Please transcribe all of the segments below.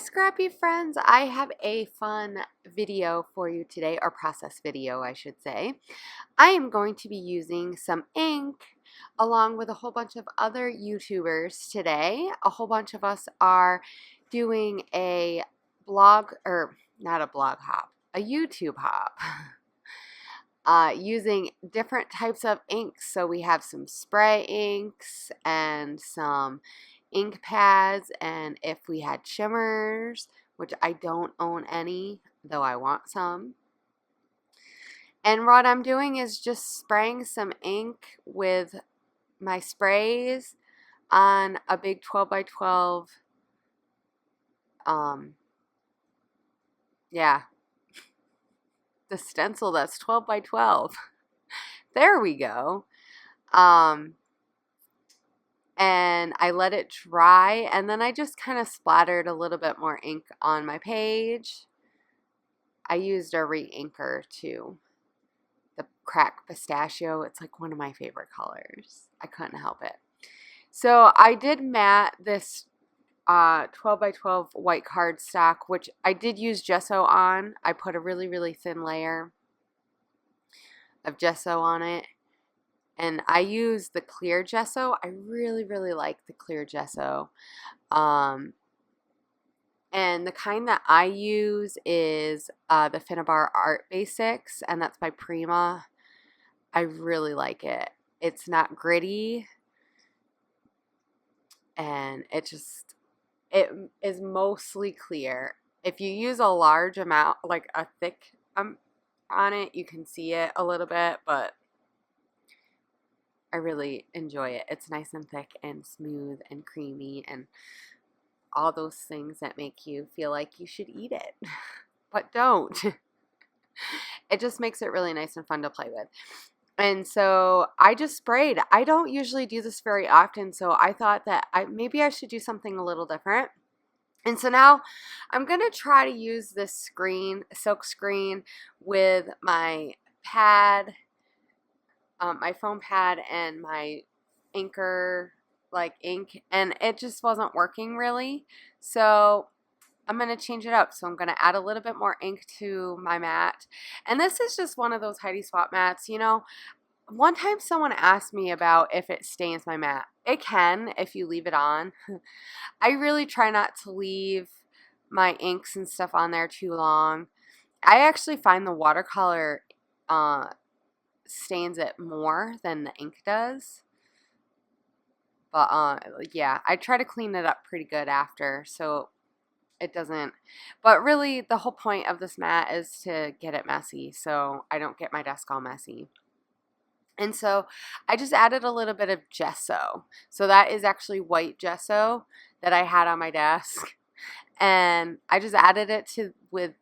Scrappy friends, I have a fun video for you today, or process video I should say. I am going to be using some ink along with a whole bunch of other YouTubers today. A whole bunch of us are doing a blog, or not a blog hop, a YouTube hop. Using different types of inks. So we have some spray inks and some Inkpads, and if we had Shimmers, which I don't own any, though I want some. And what I'm doing is just spraying some ink with my sprays on a big 12 by 12, yeah, the stencil that's 12 by 12. There we go. And I let it dry, and then I just kind of splattered a little bit more ink on my page. I used a re-inker too, the crack pistachio. It's like one of my favorite colors. I couldn't help it. So I did matte this 12 by 12 white cardstock, which I did use gesso on. I put a really thin layer of gesso on it. And I use the clear gesso. I really like the clear gesso. And the kind that I use is the Finnabar Art Basics, and that's by Prima. I really like it. It's not gritty, and it is mostly clear. If you use a large amount, like a thick on it, you can see it a little bit, but I really enjoy it. It's nice and thick and smooth and creamy and all those things that make you feel like you should eat it, but don't. It just makes it really nice and fun to play with. And so I just sprayed. I don't usually do this very often, so I thought that maybe I should do something a little different. And so now I'm going to try to use this silk screen with my pad, my foam pad, and my inker, like ink, and it just wasn't working really. So I'm going to change it up. So I'm going to add a little bit more ink to my mat. And this is just one of those Heidi Swap mats. You know, one time someone asked me about if it stains my mat. It can if you leave it on. I really try not to leave my inks and stuff on there too long. I actually find the watercolor stains it more than the ink does, but yeah, I try to clean it up pretty good after so it doesn't. But really the whole point of this mat is to get it messy so I don't get my desk all messy. And so I just added a little bit of gesso. So that is actually white gesso that I had on my desk. And I just added it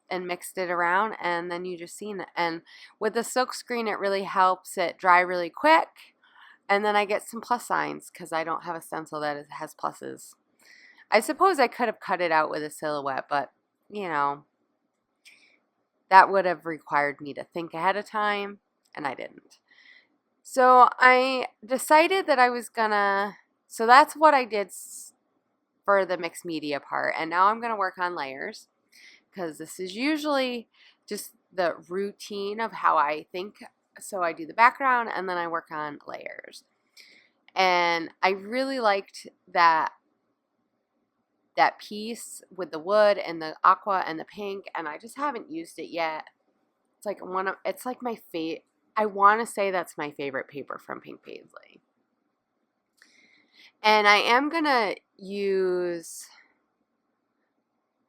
and mixed it around, and then you just seen it. And with the silk screen, it really helps it dry really quick. And then I get some plus signs because I don't have a stencil that has pluses. I suppose I could have cut it out with a silhouette, but you know, that would have required me to think ahead of time, and I didn't. So I decided that I was gonna, so that's what I did for the mixed media part, and now I'm going to work on layers because this is usually just the routine of how I think. So I do the background and then I work on layers, and I really liked that piece with the wood and the aqua and the pink, and I just haven't used it yet. It's like it's like my favorite. I want to say that's my favorite paper from Pink Paisley. And I am going to use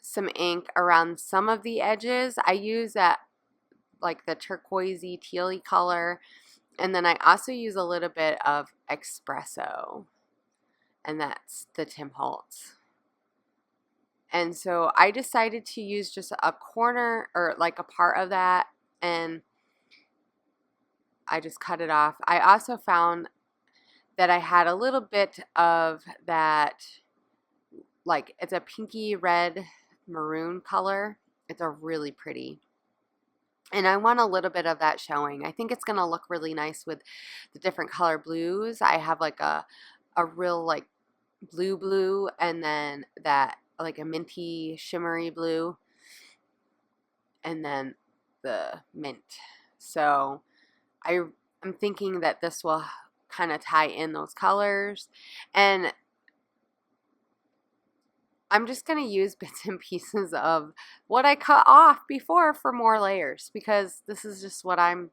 some ink around some of the edges. I use that, like the turquoisey, tealy color. And then I also use a little bit of espresso. And that's the Tim Holtz. And so I decided to use just a corner, or like a part of that. And I just cut it off. I also found that I had a little bit of that, like it's a pinky red maroon color. It's a really pretty. And I want a little bit of that showing. I think it's going to look really nice with the different color blues. I have like a real like blue, and then that like a minty shimmery blue, and then the mint. So I'm thinking that this will kind of tie in those colors, and I'm just going to use bits and pieces of what I cut off before for more layers, because this is just what I'm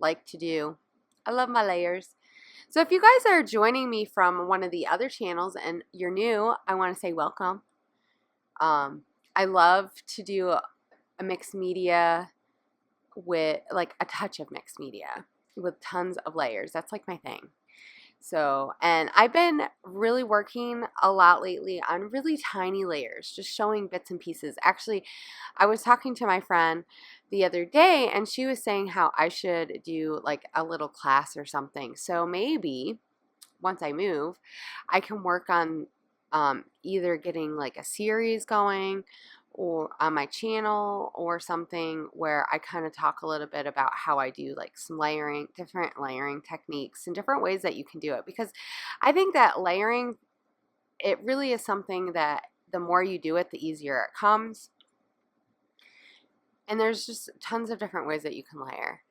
like to do. I love my layers. So if you guys are joining me from one of the other channels and you're new, I want to say welcome. I love to do a mixed media with like a touch of mixed media with tons of layers. That's like my thing. So, and I've been really working a lot lately on really tiny layers, just showing bits and pieces. Actually, I was talking to my friend the other day, and she was saying how I should do like a little class or something. So maybe once I move, I can work on either getting like a series going or on my channel or something where I kind of talk a little bit about how I do like some layering, different layering techniques and different ways that you can do it, because I think that layering, it really is something that the more you do it, the easier it comes. And there's just tons of different ways that you can layer.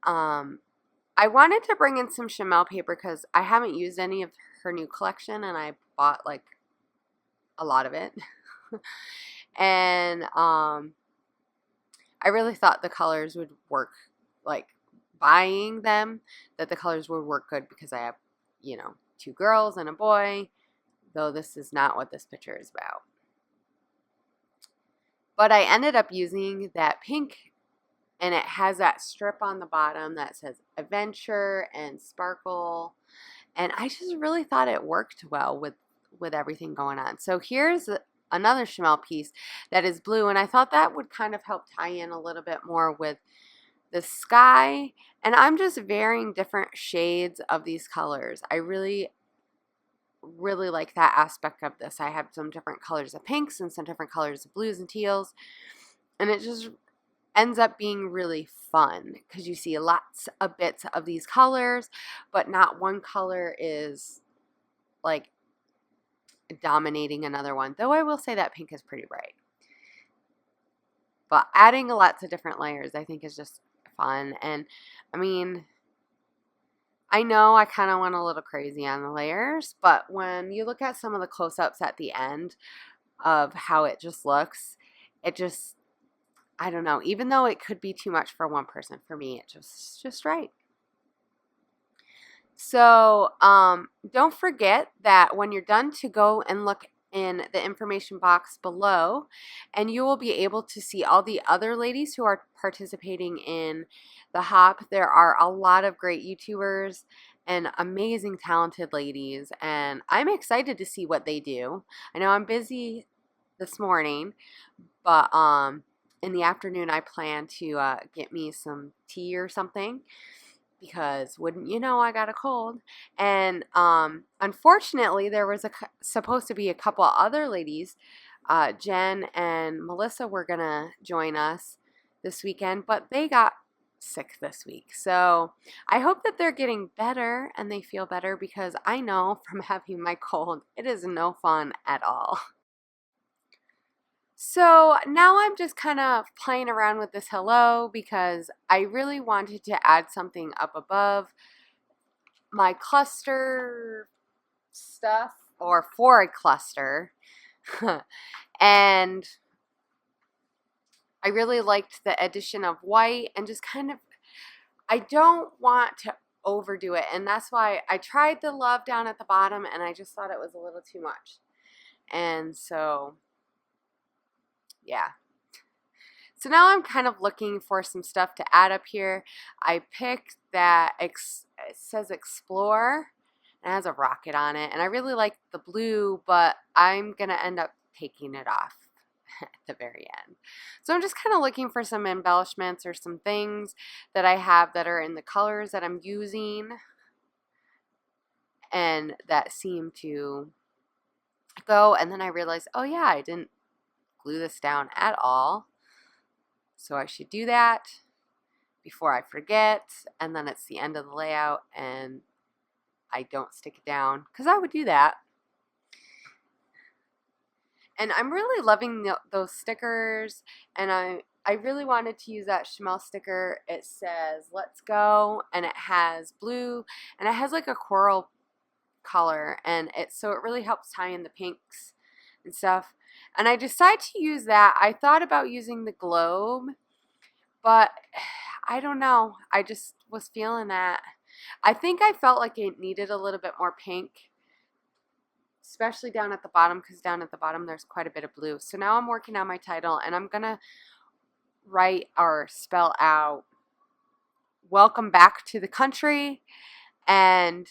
I wanted to bring in some chenille paper because I haven't used any of her new collection, and I bought like a lot of it. And I really thought the colors would work, like buying them, that the colors would work good because I have, you know, 2 girls and a boy, though this is not what this picture is about. But I ended up using that pink, and it has that strip on the bottom that says adventure and sparkle, and I just really thought it worked well with everything going on. So here's another chenille piece that is blue, and I thought that would kind of help tie in a little bit more with the sky. And I'm just varying different shades of these colors. I really like that aspect of this. I have some different colors of pinks and some different colors of blues and teals, and it just ends up being really fun because you see lots of bits of these colors, but not one color is like dominating another one, though I will say that pink is pretty bright. But adding lots of different layers I think is just fun. And I mean, I know I kind of went a little crazy on the layers, but when you look at some of the close-ups at the end of how it just looks, it just, I don't know, even though it could be too much for one person, for me it's just right. So don't forget that when you're done to go and look in the information box below, and you will be able to see all the other ladies who are participating in the hop. There are a lot of great YouTubers and amazing talented ladies, and I'm excited to see what they do. I know I'm busy this morning, but in the afternoon I plan to get me some tea or something, because wouldn't you know, I got a cold. And unfortunately there was supposed to be a couple other ladies, Jen and Melissa were gonna join us this weekend, but they got sick this week. So I hope that they're getting better and they feel better, because I know from having my cold, it is no fun at all. So now I'm just kind of playing around with this hello, because I really wanted to add something up above my cluster stuff, or for a cluster. And I really liked the addition of white, and just kind of, I don't want to overdo it, and that's why I tried the love down at the bottom, and I just thought it was a little too much. And so yeah. So now I'm kind of looking for some stuff to add up here. I picked that, it says Explore, and it has a rocket on it. And I really like the blue, but I'm going to end up taking it off at the very end. So I'm just kind of looking for some embellishments or some things that I have that are in the colors that I'm using and that seem to go. And then I realized, oh yeah, I didn't glue this down at all, so I should do that before I forget, and then it's the end of the layout and I don't stick it down, because I would do that. And I'm really loving those stickers, and I really wanted to use that Shimmers sticker. It says "Let's Go," and it has blue, and it has like a coral color, and so it really helps tie in the pinks and stuff. And I decided to use that. I thought about using the globe, but I don't know. I just was feeling that. I think I felt like it needed a little bit more pink, especially down at the bottom, because down at the bottom there's quite a bit of blue. So now I'm working on my title, and I'm gonna write or spell out "Welcome back to the country," and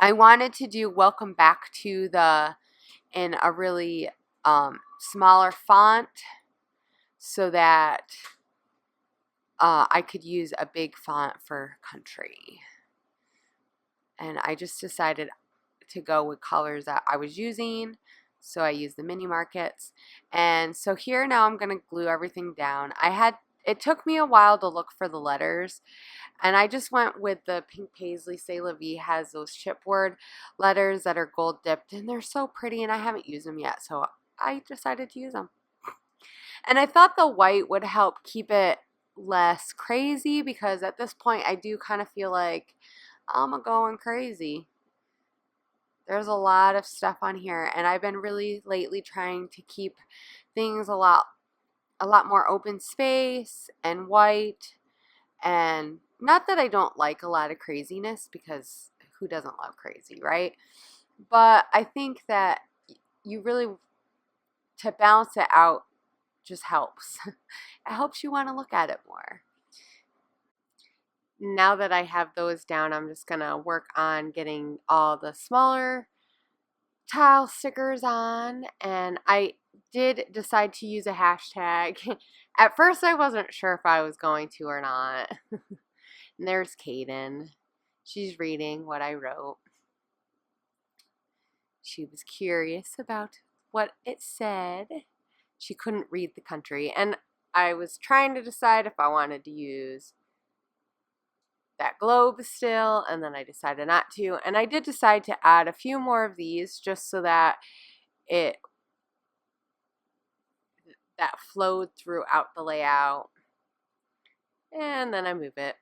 I wanted to do "Welcome back to the" in a really smaller font, so that I could use a big font for country. And I just decided to go with colors that I was using, so I used the mini markets. And so here now I'm going to glue everything down. It took me a while to look for the letters, and I just went with the Pink Paisley C'est La Vie. Has those chipboard letters that are gold dipped, and they're so pretty, and I haven't used them yet, so I decided to use them. And I thought the white would help keep it less crazy, because at this point I do kind of feel like I'm going crazy. There's a lot of stuff on here, and I've been really lately trying to keep things a lot more open space and white. And not that I don't like a lot of craziness, because who doesn't love crazy, right? But I think that you really, to balance it out, just helps. It helps you want to look at it more. Now that I have those down, I'm just gonna work on getting all the smaller tile stickers on, and I did decide to use a hashtag. At first I wasn't sure if I was going to or not. And there's Kaden. She's reading what I wrote. She was curious about what it said. She couldn't read the country, and I was trying to decide if I wanted to use that globe still, and then I decided not to. And I did decide to add a few more of these, just so that that flowed throughout the layout. And then I move it.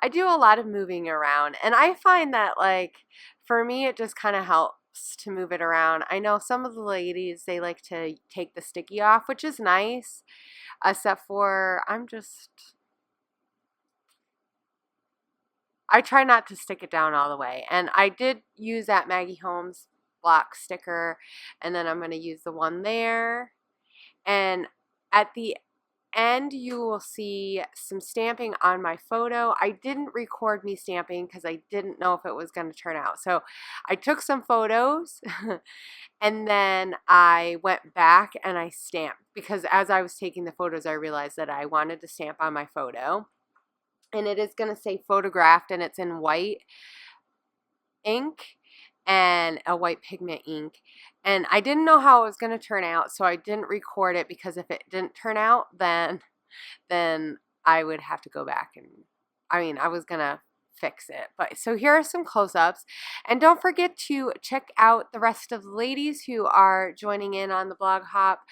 I do a lot of moving around, and I find that, like, for me it just kind of helps to move it around. I know some of the ladies, they like to take the sticky off, which is nice, except for I try not to stick it down all the way. And I did use that Maggie Holmes block sticker, and then I'm going to use the one there. And at the end, you will see some stamping on my photo. I didn't record me stamping because I didn't know if it was going to turn out. So I took some photos and then I went back and I stamped, because as I was taking the photos, I realized that I wanted to stamp on my photo. And it is going to say photographed, and it's in white ink and a white pigment ink. And I didn't know how it was going to turn out, so I didn't record it, because if it didn't turn out, then I would have to go back, and I was going to fix it. But so here are some close-ups, and don't forget to check out the rest of the ladies who are joining in on the blog hop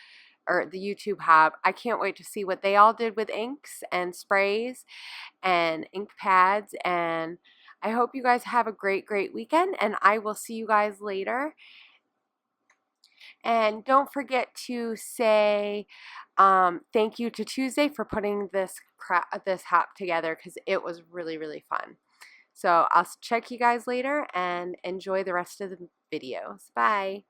or the YouTube hop. I can't wait to see what they all did with inks and sprays and ink pads, and I hope you guys have a great weekend, and I will see you guys later. And don't forget to say thank you to Tuesday for putting this hop together, because it was really fun. So I'll check you guys later, and enjoy the rest of the videos. Bye.